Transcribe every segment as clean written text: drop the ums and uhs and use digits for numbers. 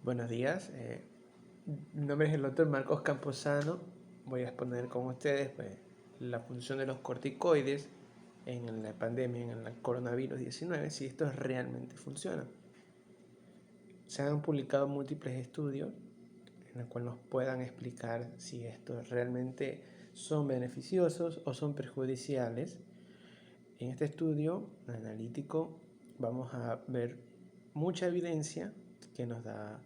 Buenos días, mi nombre es el doctor Marcos Camposano. Voy a exponer con ustedes la función de los corticoides en la pandemia, en el coronavirus 19, si estos realmente funcionan. Se han publicado múltiples estudios en los cuales nos puedan explicar si estos realmente son beneficiosos o son perjudiciales. En este estudio analítico vamos a ver mucha evidencia que nos da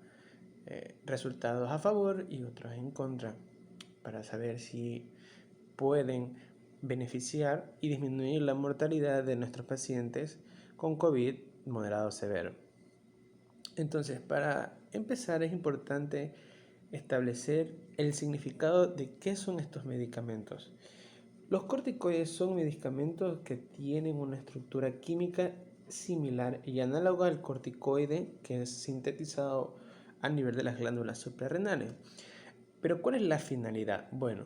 resultados a favor y otros en contra para saber si pueden beneficiar y disminuir la mortalidad de nuestros pacientes con COVID moderado o severo. Entonces, para empezar es importante establecer el significado de qué son estos medicamentos. Los corticoides son medicamentos que tienen una estructura química similar y análoga al corticoide que es sintetizado a nivel de las glándulas suprarrenales. Pero ¿cuál es la finalidad? Bueno,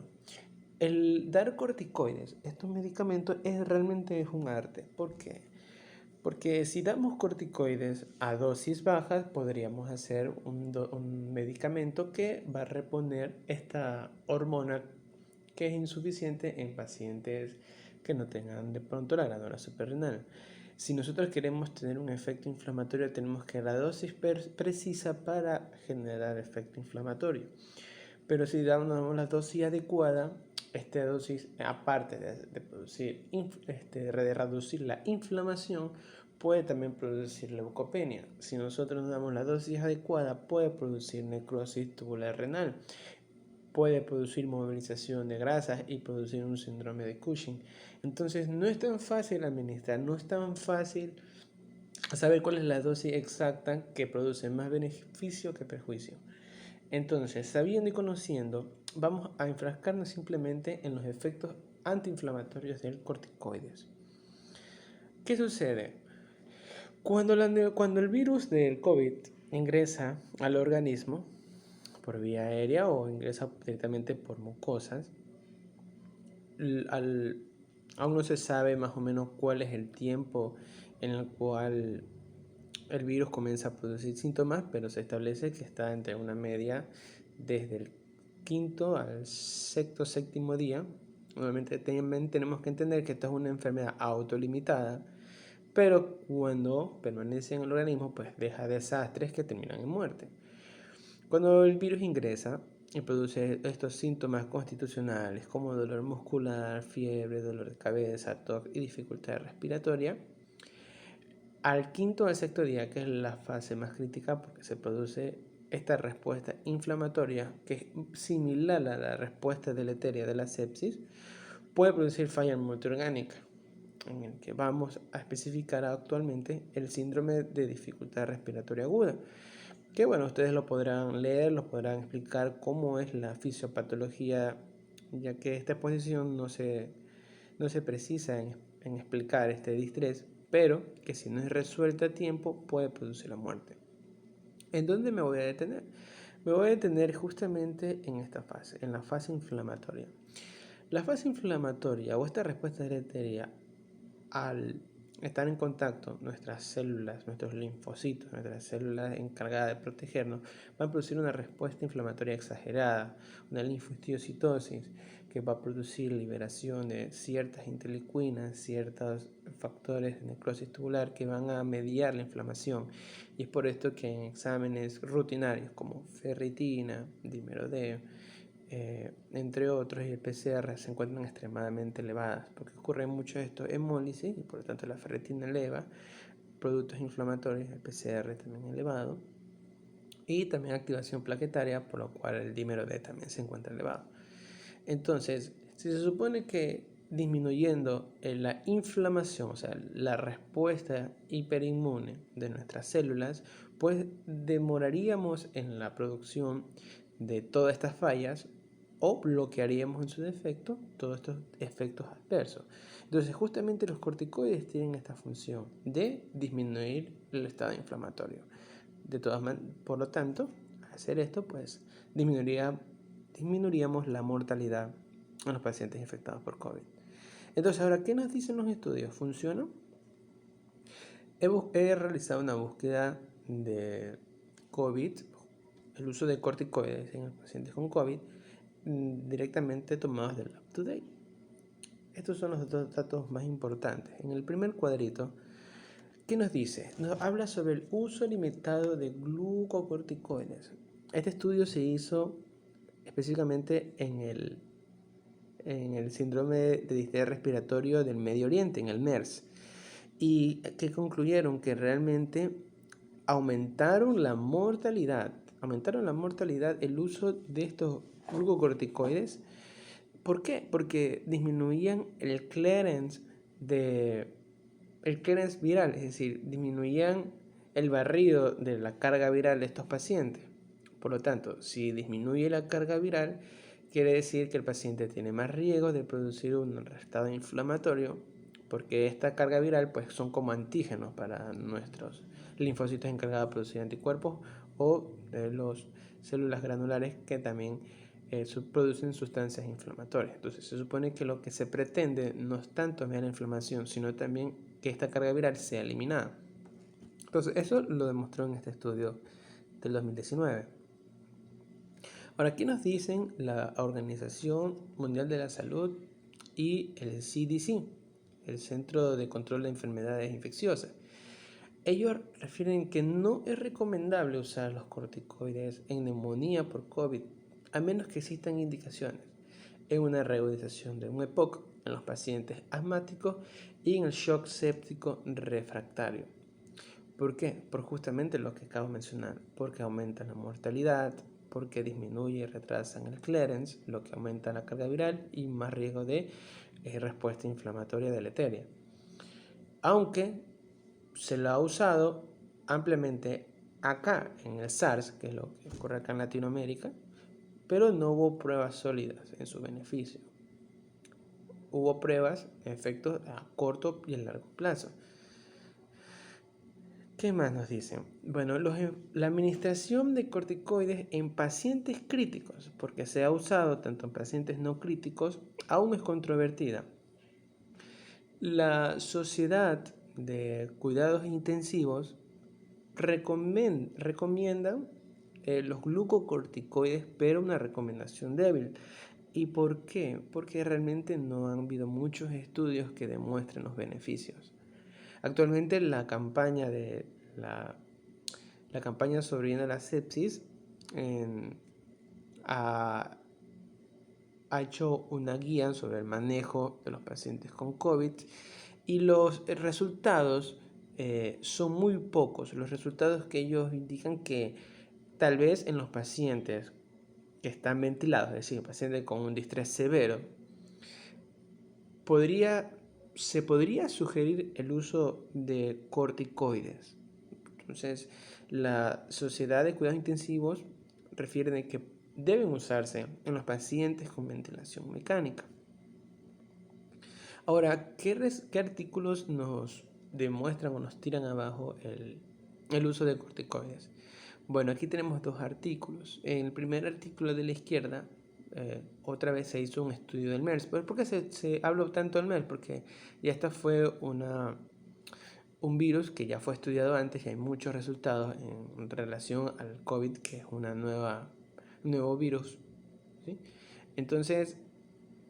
el dar corticoides, estos medicamentos, realmente es un arte. ¿Por qué? Porque si damos corticoides a dosis bajas, podríamos hacer un medicamento que va a reponer esta hormona que es insuficiente en pacientes que no tengan de pronto la glándula suprarrenal. Si nosotros queremos tener un efecto inflamatorio, tenemos que dar la dosis precisa para generar efecto inflamatorio. Pero si damos la dosis adecuada, esta dosis, aparte de reducir la inflamación, puede también producir leucopenia. Si nosotros damos la dosis adecuada, puede producir necrosis tubular renal, puede producir movilización de grasas y producir un síndrome de Cushing. Entonces no es tan fácil administrar, no es tan fácil saber cuál es la dosis exacta que produce más beneficio que perjuicio. Entonces, sabiendo y conociendo, vamos a enfrascarnos simplemente en los efectos antiinflamatorios del corticoides. ¿Qué sucede? Cuando el virus del COVID ingresa al organismo por vía aérea o ingresa directamente por mucosas, aún no se sabe más o menos cuál es el tiempo en el cual el virus comienza a producir síntomas, pero se establece que está entre una media desde el quinto al séptimo día. Obviamente también tenemos que entender que esto es una enfermedad autolimitada, pero cuando permanece en el organismo, pues deja desastres que terminan en muerte. Cuando el virus ingresa y produce estos síntomas constitucionales como dolor muscular, fiebre, dolor de cabeza, tos y dificultad respiratoria, al quinto o al sexto día, que es la fase más crítica porque se produce esta respuesta inflamatoria que es similar a la respuesta deleteria de la sepsis, puede producir falla multiorgánica, en el que vamos a especificar actualmente el síndrome de dificultad respiratoria aguda, que bueno, ustedes lo podrán leer, lo podrán explicar cómo es la fisiopatología, ya que esta exposición no se precisa en explicar este distrés, pero que si no es resuelta a tiempo puede producir la muerte. ¿En dónde me voy a detener? Me voy a detener justamente en esta fase, en la fase inflamatoria. La fase inflamatoria o esta respuesta deleteria al estar en contacto nuestras células, nuestros linfocitos, nuestras células encargadas de protegernos, van a producir una respuesta inflamatoria exagerada, una linfocitosis que va a producir liberación de ciertas interleuquinas, ciertos factores de necrosis tubular que van a mediar la inflamación. Y es por esto que en exámenes rutinarios como ferritina, dímero D, entre otros, y el PCR se encuentran extremadamente elevadas, porque ocurre mucho esto, hemólisis, y por lo tanto la ferritina eleva, productos inflamatorios, el PCR también elevado, y también activación plaquetaria, por lo cual el dímero D también se encuentra elevado. Entonces, si se supone que disminuyendo la inflamación, o sea, la respuesta hiperinmune de nuestras células, pues demoraríamos en la producción de todas estas fallas o bloquearíamos en su defecto todos estos efectos adversos. Entonces, justamente los corticoides tienen esta función de disminuir el estado inflamatorio. Por lo tanto, al hacer esto, pues disminuiríamos la mortalidad en los pacientes infectados por COVID. Entonces, ahora, ¿qué nos dicen los estudios? ¿Funciona? He realizado una búsqueda de COVID el uso de corticoides en los pacientes con COVID directamente tomados del UpToDate. Estos son los dos datos más importantes. En el primer cuadrito, ¿qué nos dice? Nos habla sobre el uso limitado de glucocorticoides. Este estudio se hizo específicamente en el síndrome de distrés respiratorio del Medio Oriente, en el MERS, y que concluyeron que realmente aumentaron la mortalidad el uso de estos glucocorticoides. ¿Por qué? Porque disminuían el clearance viral, es decir, disminuían el barrido de la carga viral de estos pacientes. Por lo tanto, si disminuye la carga viral, quiere decir que el paciente tiene más riesgo de producir un estado inflamatorio, porque esta carga viral pues son como antígenos para nuestros linfocitos encargados de producir anticuerpos o las células granulares que también producen sustancias inflamatorias. Entonces se supone que lo que se pretende no es tanto la inflamación, sino también que esta carga viral sea eliminada. Entonces eso lo demostró en este estudio del 2019. Ahora, ¿qué nos dicen la Organización Mundial de la Salud y el CDC, el Centro de Control de Enfermedades Infecciosas? Ellos refieren que no es recomendable usar los corticoides en neumonía por COVID, a menos que existan indicaciones en una reagudización de un EPOC en los pacientes asmáticos y en el shock séptico refractario. ¿Por qué? Por justamente lo que acabo de mencionar, porque aumenta la mortalidad, porque disminuye y retrasan el clearance, lo que aumenta la carga viral y más riesgo de respuesta inflamatoria deleteria. Aunque se lo ha usado ampliamente acá en el SARS, que es lo que ocurre acá en Latinoamérica, pero no hubo pruebas sólidas en su beneficio. Hubo pruebas en efectos a corto y a largo plazo. ¿Qué más nos dicen? Bueno, la administración de corticoides en pacientes críticos, porque se ha usado tanto en pacientes no críticos, aún es controvertida. La Sociedad de Cuidados Intensivos recomienda los glucocorticoides, pero una recomendación débil. ¿Y por qué? Porque realmente no han habido muchos estudios que demuestren los beneficios. Actualmente la campaña sobreviviendo a la sepsis ha hecho una guía sobre el manejo de los pacientes con COVID y los resultados son muy pocos. Los resultados que ellos indican que tal vez en los pacientes que están ventilados, es decir, pacientes con un distrés severo, se podría sugerir el uso de corticoides. Entonces, la Sociedad de Cuidados Intensivos refiere de que deben usarse en los pacientes con ventilación mecánica. Ahora, ¿qué artículos nos demuestran o nos tiran abajo el uso de corticoides? Bueno, aquí tenemos dos artículos. En el primer artículo de la izquierda, otra vez se hizo un estudio del MERS. ¿Por qué se habló tanto del MERS? Porque ya esta fue un virus que ya fue estudiado antes y hay muchos resultados en relación al COVID, que es un nuevo virus, ¿sí? Entonces,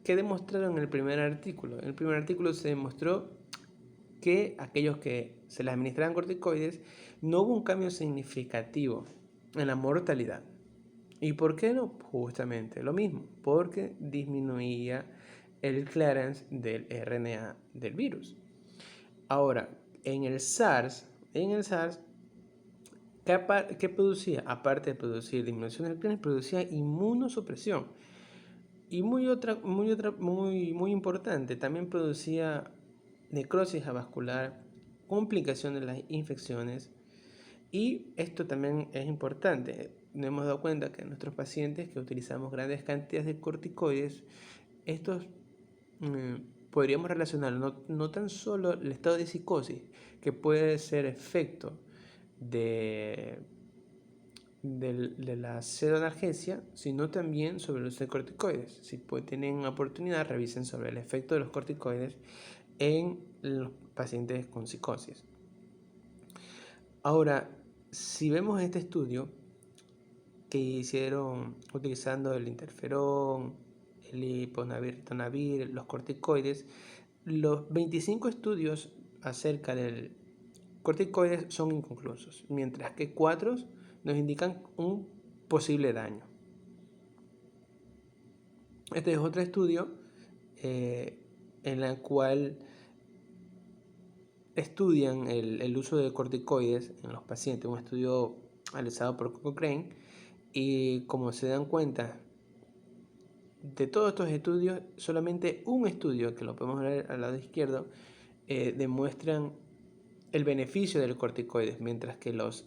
¿qué demostraron en el primer artículo? En el primer artículo se demostró que aquellos que se les administraban corticoides no hubo un cambio significativo en la mortalidad. ¿Y por qué no? Justamente lo mismo, porque disminuía el clearance del RNA del virus. Ahora, en el SARS, ¿qué producía? Aparte de producir disminución del clearance, producía inmunosupresión. Y muy importante, también producía necrosis avascular, complicación de las infecciones. Y esto también es importante. Nos hemos dado cuenta que en nuestros pacientes que utilizamos grandes cantidades de corticoides, estos podríamos relacionar no tan solo el estado de psicosis, que puede ser efecto de la pseudoanalgesia, sino también sobre los corticoides. Si tienen oportunidad, revisen sobre el efecto de los corticoides en los pacientes con psicosis. Ahora, si vemos este estudio, que hicieron utilizando el interferón, el hiponavir, ritonavir, los corticoides. Los 25 estudios acerca del corticoides son inconclusos, mientras que 4 nos indican un posible daño. Este es otro estudio en el cual estudian el uso de corticoides en los pacientes, un estudio realizado por Cochrane, y como se dan cuenta de todos estos estudios, solamente un estudio, que lo podemos ver al lado izquierdo, demuestran el beneficio del corticoides, mientras que los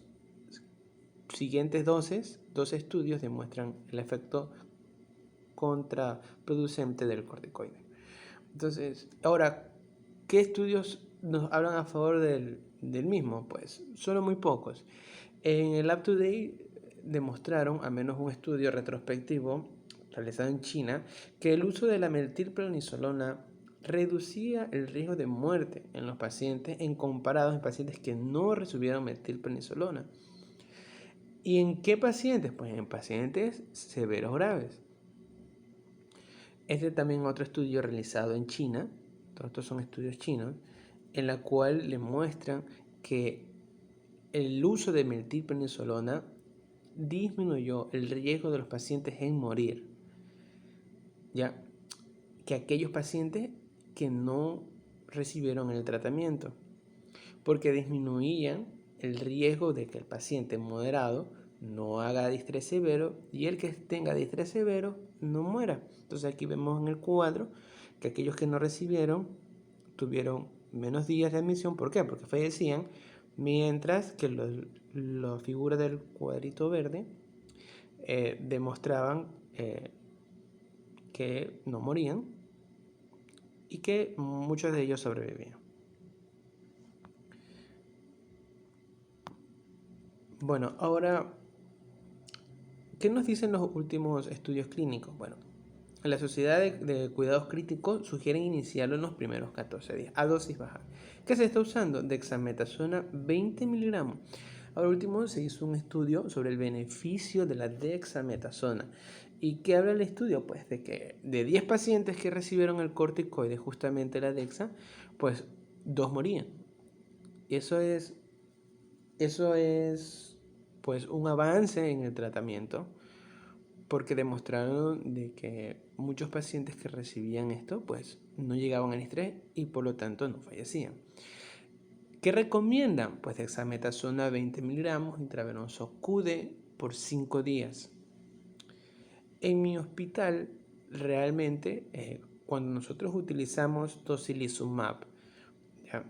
siguientes 12 estudios demuestran el efecto contraproducente del corticoide. Entonces, ahora, ¿qué estudios nos hablan a favor del mismo? Pues solo muy pocos. En el UpToDate demostraron, al menos un estudio retrospectivo realizado en China, que el uso de la metilprednisolona reducía el riesgo de muerte en los pacientes en comparados en pacientes que no recibieron metilprednisolona. ¿Y en qué pacientes? Pues en pacientes severos graves. Este también otro estudio realizado en China, todos estos son estudios chinos, en la cual le muestran que el uso de metilprednisolona disminuyó el riesgo de los pacientes en morir, ya que aquellos pacientes que no recibieron el tratamiento, porque disminuían el riesgo de que el paciente moderado no haga distrés severo y el que tenga distrés severo no muera. Entonces aquí vemos en el cuadro que aquellos que no recibieron tuvieron menos días de admisión. ¿Por qué? Porque fallecían, mientras que las figuras del cuadrito verde demostraban que no morían y que muchos de ellos sobrevivían. Bueno, ahora, ¿qué nos dicen los últimos estudios clínicos? Bueno, la Sociedad de Cuidados Críticos sugiere iniciarlo en los primeros 14 días, a dosis baja. ¿Qué se está usando? Dexametasona 20 miligramos. Ahora último se hizo un estudio sobre el beneficio de la dexametasona. ¿Y qué habla el estudio? Pues de que de 10 pacientes que recibieron el corticoide, justamente la dexa, pues 2 morían. Y eso es pues un avance en el tratamiento, porque demostraron de que muchos pacientes que recibían esto pues no llegaban al estrés y por lo tanto no fallecían. ¿Qué recomiendan? Pues dexametasona 20 miligramos intravenoso QD por 5 días. En mi hospital realmente cuando nosotros utilizamos tocilizumab,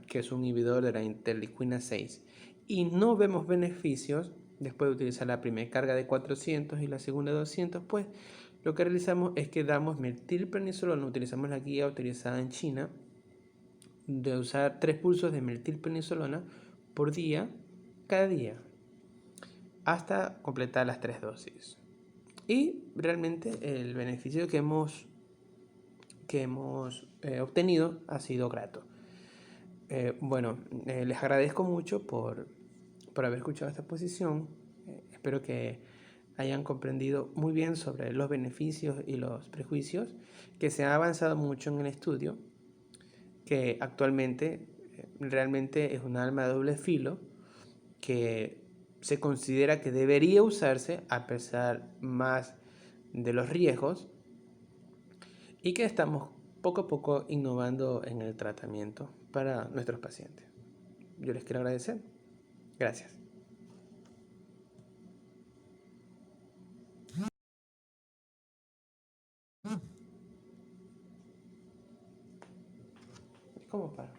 que es un inhibidor de la interleucina 6, y no vemos beneficios después de utilizar la primera carga de 400 y la segunda de 200, pues lo que realizamos es que damos metilprednisolona, utilizamos la guía utilizada en China, de usar 3 pulsos de metilprednisolona por día, cada día, hasta completar las 3 dosis. Y realmente el beneficio que hemos obtenido ha sido grato. Les agradezco mucho por haber escuchado esta exposición. Espero que hayan comprendido muy bien sobre los beneficios y los prejuicios, que se ha avanzado mucho en el estudio, que actualmente realmente es un arma de doble filo, que se considera que debería usarse a pesar más de los riesgos, y que estamos poco a poco innovando en el tratamiento para nuestros pacientes. Yo les quiero agradecer. Gracias. ¿Cómo para?